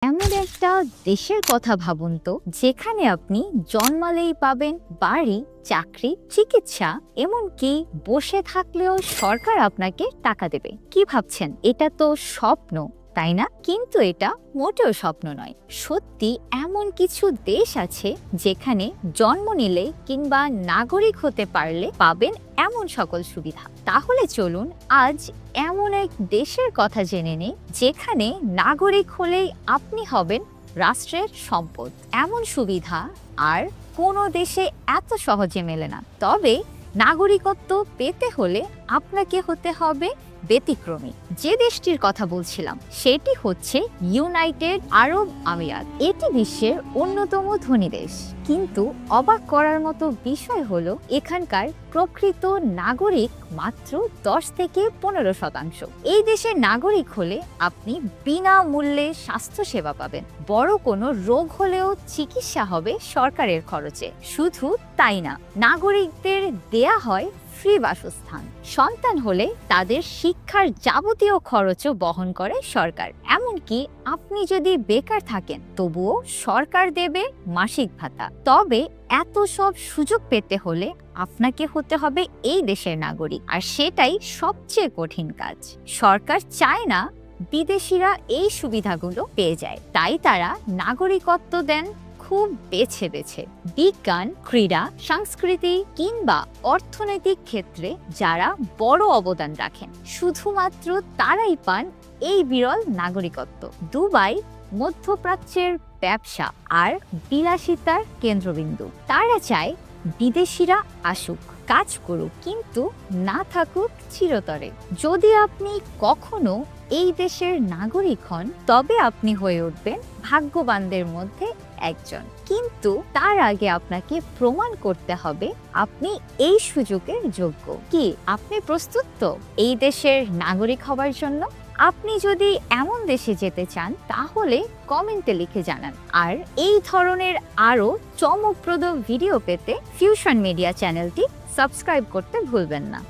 এমন একটা দেশের কথা ভাবুন তো, যেখানে আপনি জন্মালেই পাবেন বাড়ি, চাকরি, চিকিৎসা, এমনকি বসে থাকলেও সরকার আপনাকে টাকা দেবে। কি ভাবছেন, এটা তো স্বপ্ন, তাই না? কিন্তু এটা মোটেও স্বপ্ন নয়। সত্যি এমন কিছু দেশ আছে যেখানে জন্ম নিলে কিংবা নাগরিক হতে পারলে পাবেন এমন সকল সুবিধা। তাহলে চলুন আজ এমন এক দেশের কথা জেনে নিই যেখানে নাগরিক হলেই আপনি হবেন রাষ্ট্রের সম্পদ। এমন সুবিধা আর কোনো দেশে এত সহজে মেলে না। তবে নাগরিকত্ব পেতে হলে আপনাকে হতে হবে ব্যতিক্রমী। যে দেশটির কথা বলছিলাম সেটি হচ্ছে ইউনাইটেড আরব আমিরাত। এটি বিশ্বের অন্যতম ধনী দেশ, কিন্তু অবাক করার মতো বিষয় হলো এখানকার প্রকৃত নাগরিক মাত্র 10 থেকে 15%। এই দেশের নাগরিক হলে আপনি বিনামূল্যে স্বাস্থ্য সেবা পাবেন, বড় কোনো রোগ হলেও চিকিৎসা হবে সরকারের খরচে। শুধু তাই না, নাগরিকদের দেয়া হয় ফ্রি বাসস্থান। সন্তান হলে তাদের শিক্ষার যাবতীয় খরচও বহন করে সরকার। এমনকি আপনি যদি বেকার থাকেন তবুও সরকার দেবে মাসিক ভাতা। তবে এত সব সুযোগ পেতে হলে আপনাকে হতে হবে এই দেশের নাগরিক, আর সেটাই সবচেয়ে কঠিন কাজ। সরকার চায় না বিদেশিরা এই সুবিধাগুলো পেয়ে যায়, তাই তারা নাগরিকত্ব দেন খুব বেছে বেছে। বিজ্ঞান, ক্রীড়া, সংস্কৃতি কিংবা অর্থনৈতিক ক্ষেত্রে যারা বড় অবদান রাখেন, শুধুমাত্র তারাই পান এই বিরল নাগরিকত্ব। দুবাই মধ্যপ্রাচ্যের ব্যবসা আর বিলাসিতার কেন্দ্রবিন্দু। তারা চায় বিদেশিরা আসুক, কাজ করুক, কিন্তু না থাকুক চিরতরে। যদি আপনি কখনো এই দেশের নাগরিক হন তবে আপনি হয়ে উঠবেন ভাগ্যবানদের মধ্যে একজন। কিন্তু তার আগে আপনাকে প্রমাণ করতে হবে আপনি এই সুযোগের যোগ্য। কি আপনি প্রস্তুত তো এই দেশের নাগরিক হবার জন্য? আপনি যদি এমন দেশে যেতে চান তাহলে কমেন্টে লিখে জানান। আর এই ধরনের আরো চমকপ্রদ ভিডিও পেতে ফিউশন মিডিয়া চ্যানেলটি সাবস্ক্রাইব করতে ভুলবেন না।